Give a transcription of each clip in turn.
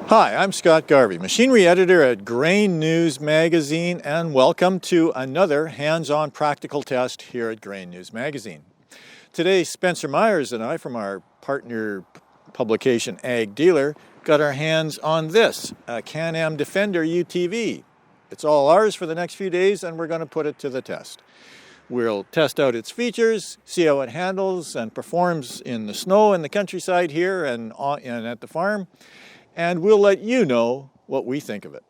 Hi, I'm Scott Garvey, machinery editor at Grainews Magazine, and welcome to another hands-on practical test here at Grainews Magazine. Today, Spencer Myers and I, from our partner publication AGDealer, got our hands on this, a Can-Am Defender UTV. It's all ours for the next few days, and we're going to put it to the test. We'll test out its features, see how it handles and performs in the snow in the countryside here and at the farm, and we'll let you know what we think of it.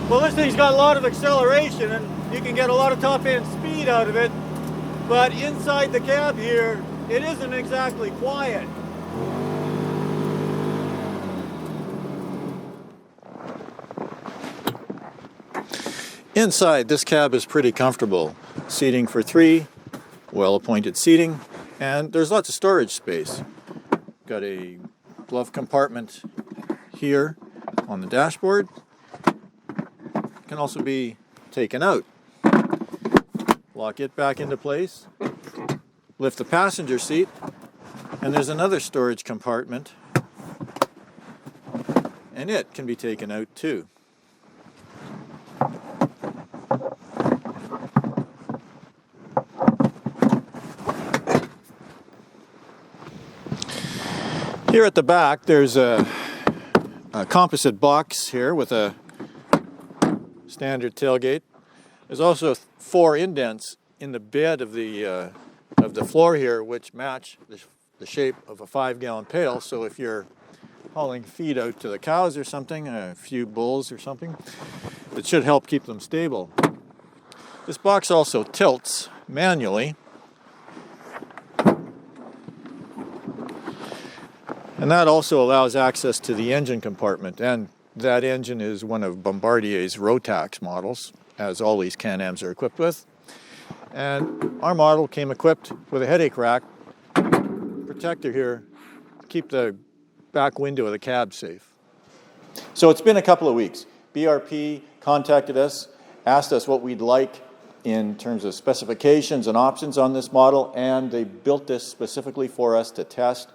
Well, this thing's got a lot of acceleration and you can get a lot of top end speed out of it, but inside the cab here, it isn't exactly quiet. Inside, this cab is pretty comfortable. Seating for three, well-appointed seating, and there's lots of storage space. Got a glove compartment here on the dashboard. Can also be taken out. Lock it back into place. Lift the passenger seat, and there's another storage compartment, and it can be taken out too. Here at the back, there's a composite box here with a standard tailgate. There's also 4 indents in the bed of the floor here, which match the shape of a 5-gallon pail. So if you're hauling feed out to the cows or something, a few bulls or something, it should help keep them stable. This box also tilts manually, and that also allows access to the engine compartment, and that engine is one of Bombardier's Rotax models, as all these Can-Ams are equipped with. And our model came equipped with a headache rack protector here to keep the back window of the cab safe. So it's been a couple of weeks. BRP contacted us, asked us what we'd like in terms of specifications and options on this model, and they built this specifically for us to test.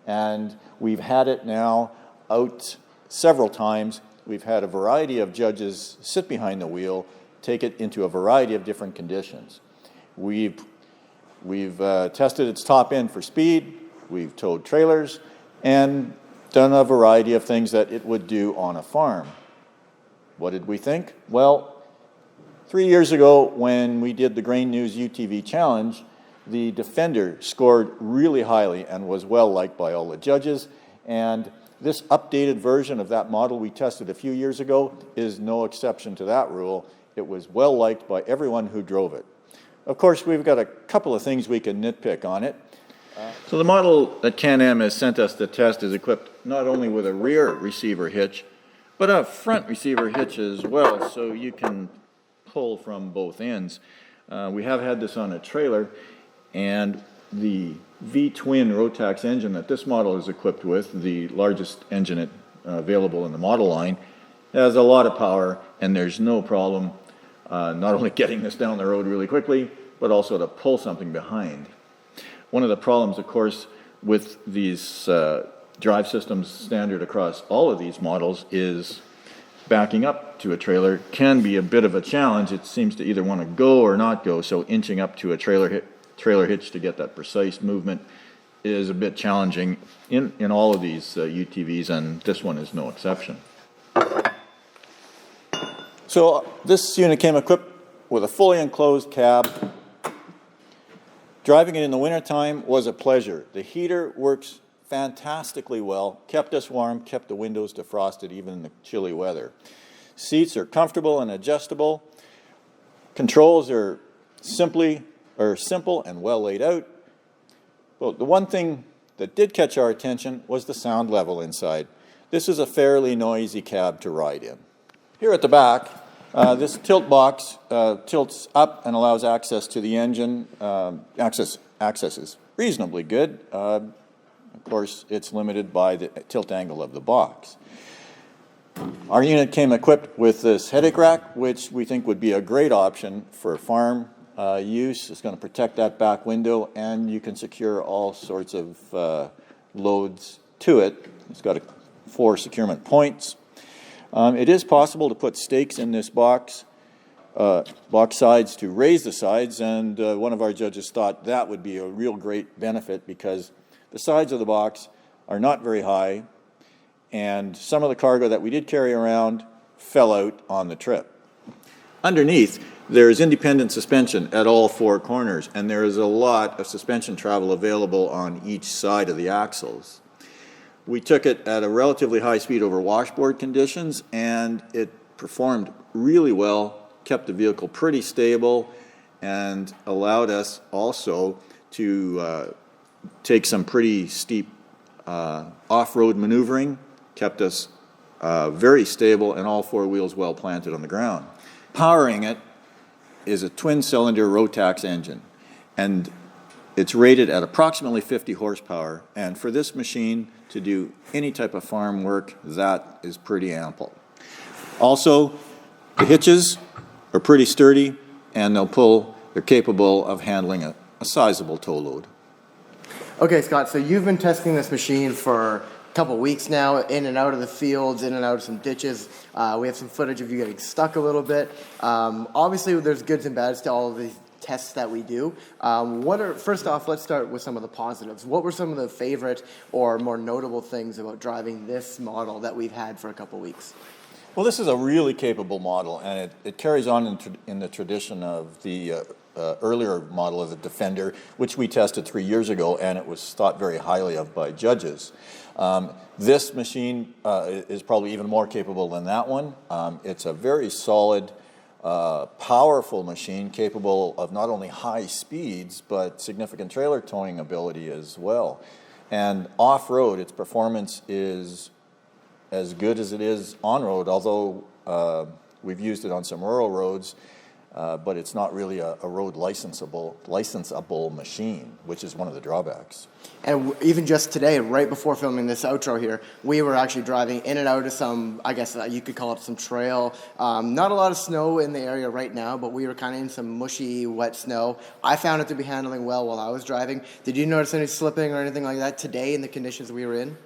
And we've had it now out several times. We've had a variety of judges sit behind the wheel, take it into a variety of different conditions. We've tested its top end for speed, we've towed trailers, and done a variety of things that it would do on a farm. What did we think? Well, 3 years ago, when we did the Grainews UTV challenge, the Defender scored really highly and was well liked by all the judges. And this updated version of that model we tested a few years ago is no exception to that rule. It was well liked by everyone who drove it. Of course, we've got a couple of things we can nitpick on it. So the model that Can-Am has sent us to test is equipped not only with a rear receiver hitch, but a front receiver hitch as well, so you can pull from both ends. We have had this on a trailer, and the V-twin Rotax engine that this model is equipped with, the largest engine available in the model line, has a lot of power, and there's no problem not only getting this down the road really quickly, but also to pull something behind. One of the problems, of course, with these drive systems standard across all of these models is backing up to a trailer can be a bit of a challenge. It seems to either want to go or not go, so inching up to a trailer hitch to get that precise movement is a bit challenging in all of these UTVs, and this one is no exception. So this unit came equipped with a fully enclosed cab. Driving it in the wintertime was a pleasure. The heater works fantastically well, kept us warm, kept the windows defrosted even in the chilly weather. Seats are comfortable and adjustable. Controls are simple and well laid out. Well, the one thing that did catch our attention was the sound level inside. This is a fairly noisy cab to ride in. Here at the back, this tilt box tilts up and allows access to the engine. Access is reasonably good. Of course, it's limited by the tilt angle of the box. Our unit came equipped with this headache rack, which we think would be a great option for farm use. It's going to protect that back window, and you can secure all sorts of loads to it. It's got 4 securement points. It is possible to put stakes in this box sides to raise the sides, and one of our judges thought that would be a real great benefit because the sides of the box are not very high, and some of the cargo that we did carry around fell out on the trip. Underneath, there is independent suspension at all 4 corners, and there is a lot of suspension travel available on each side of the axles. We took it at a relatively high speed over washboard conditions, and it performed really well, kept the vehicle pretty stable, and allowed us also to take some pretty steep off-road maneuvering, kept us very stable, and all 4 wheels well planted on the ground. Powering it is a twin-cylinder Rotax engine, and it's rated at approximately 50 horsepower, and for this machine to do any type of farm work, that is pretty ample. Also, the hitches are pretty sturdy, and they're capable of handling a sizable tow load. Okay, Scott, so you've been testing this machine for a couple weeks now, in and out of the fields, in and out of some ditches. We have some footage of you getting stuck a little bit. Obviously, there's goods and bads to all of these tests that we do. First off, let's start with some of the positives. What were some of the favorite or more notable things about driving this model that we've had for a couple weeks? Well, this is a really capable model, and it carries on in the tradition of the earlier model of the Defender, which we tested 3 years ago, and it was thought very highly of by judges. This machine is probably even more capable than that one. It's a very solid, powerful machine capable of not only high speeds, but significant trailer towing ability as well. And off-road, its performance is as good as it is on-road, although we've used it on some rural roads, but it's not really a road licensable machine, which is one of the drawbacks. And even just today, right before filming this outro here, we were actually driving in and out of some, I guess you could call it some trail. Not a lot of snow in the area right now, but we were kind of in some mushy, wet snow. I found it to be handling well while I was driving. Did you notice any slipping or anything like that today in the conditions we were in?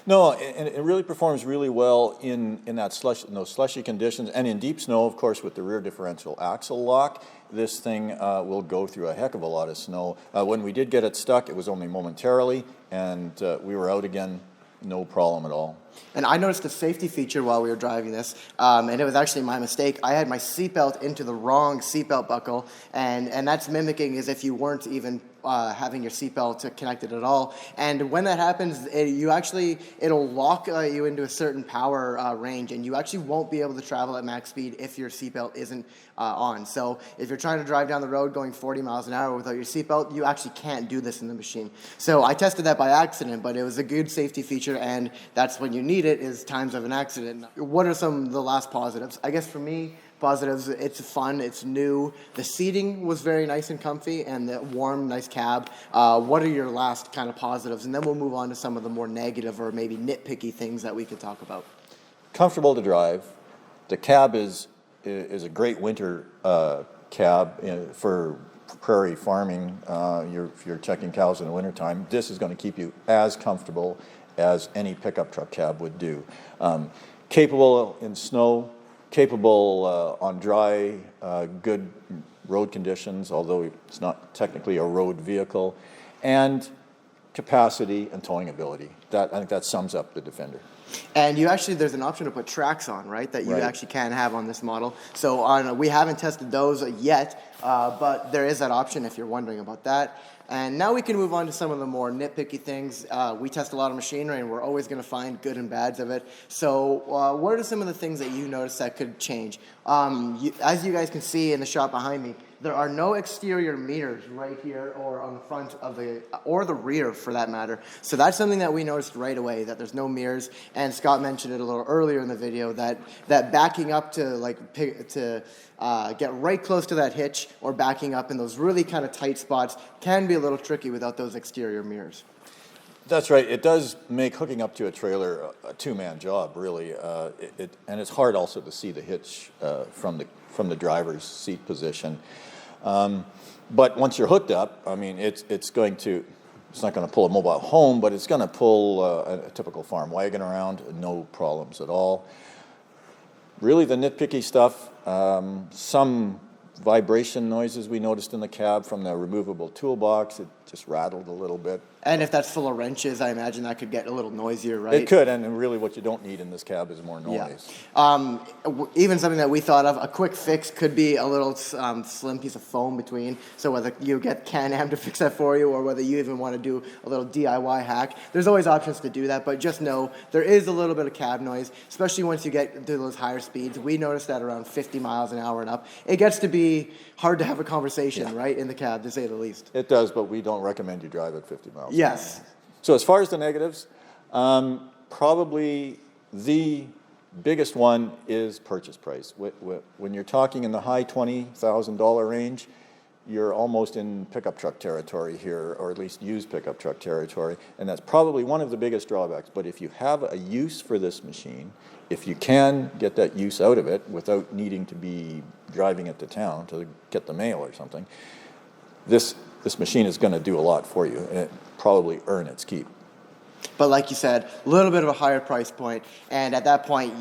No, and it really performs really well in those slushy conditions, and in deep snow, of course, with the rear differential axle lock. This thing will go through a heck of a lot of snow. When we did get it stuck, it was only momentarily, and we were out again no problem at all. And I noticed a safety feature while we were driving this, and it was actually my mistake. I had my seatbelt into the wrong seatbelt buckle, and that's mimicking as if you weren't even having your seatbelt connected at all. And when that happens, it'll lock you into a certain power range, and you actually won't be able to travel at max speed if your seatbelt isn't on. So if you're trying to drive down the road going 40 miles an hour without your seatbelt, you actually can't do this in the machine. So I tested that by accident, but it was a good safety feature, and that's when you need it, is times of an accident. What are some of the last positives? I guess for me, positives, it's fun, it's new. The seating was very nice and comfy, and the warm, nice cab. What are your last kind of positives? And then we'll move on to some of the more negative or maybe nitpicky things that we could talk about. Comfortable to drive. The cab is a great winter cab for prairie farming. If you're checking cows in the wintertime, this is going to keep you as comfortable as any pickup truck cab would do. Capable in snow, capable on dry, good road conditions, although it's not technically a road vehicle, and capacity and towing ability. I think that sums up the Defender. And there's an option to put tracks on, right, that you actually can have on this model. So we haven't tested those yet, but there is that option if you're wondering about that. And now we can move on to some of the more nitpicky things. We test a lot of machinery, and we're always going to find good and bads of it. So what are some of the things that you noticed that could change? As you guys can see in the shot behind me, there are no exterior mirrors right here or on the front of or the rear for that matter. So that's something that we noticed right away, that there's no mirrors. And Scott mentioned it a little earlier in the video, that backing up to get right close to that hitch or backing up in those really kind of tight spots can be a little tricky without those exterior mirrors. That's right. It does make hooking up to a trailer a two-man job, really. And it's hard also to see the hitch from the driver's seat position. But once you're hooked up, I mean, it's not going to pull a mobile home, but it's going to pull a typical farm wagon around, no problems at all. Really, the nitpicky stuff, some vibration noises we noticed in the cab from the removable toolbox. It just rattled a little bit. And if that's full of wrenches, I imagine that could get a little noisier, right? It could, and really what you don't need in this cab is more noise. Yeah. Even something that we thought of, a quick fix could be a little slim piece of foam between. So whether you get Can-Am to fix that for you, or whether you even want to do a little DIY hack, there's always options to do that. But just know there is a little bit of cab noise, especially once you get to those higher speeds. We noticed that around 50 miles an hour and up, it gets to be hard to have a conversation, right, in the cab, to say the least. It does, but we don't recommend you drive at 50 miles. Yes. So as far as the negatives, probably the biggest one is purchase price. When you're talking in the high $20,000 range, you're almost in pickup truck territory here, or at least used pickup truck territory, and that's probably one of the biggest drawbacks. But if you have a use for this machine, if you can get that use out of it without needing to be driving it to town to get the mail or something, this machine is going to do a lot for you, and it probably earn its keep. But like you said, a little bit of a higher price point, and at that point,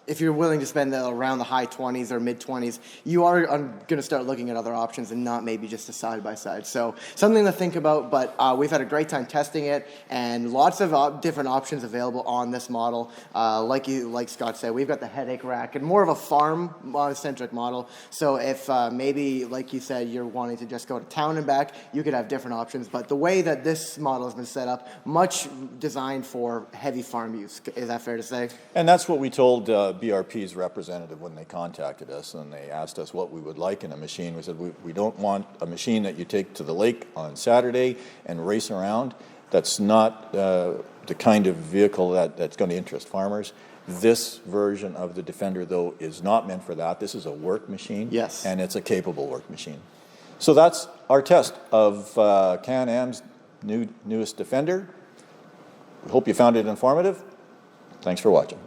if you're willing to spend around the high 20s or mid 20s, you are going to start looking at other options and not maybe just a side-by-side. So something to think about, but we've had a great time testing it, and lots of different options available on this model. Like Scott said, we've got the headache rack and more of a farm-centric model. So if maybe, like you said, you're wanting to just go to town and back, you could have different options. But the way that this model has been set up, much designed for heavy farm use. Is that fair to say? And that's what we told BRP's representative when they contacted us, and they asked us what we would like in a machine. We said we don't want a machine that you take to the lake on Saturday and race around. That's not the kind of vehicle that's going to interest farmers. This version of the Defender, though, is not meant for that. This is a work machine, yes, and it's a capable work machine. So that's our test of Can-Am's newest Defender. We hope you found it informative. Thanks for watching.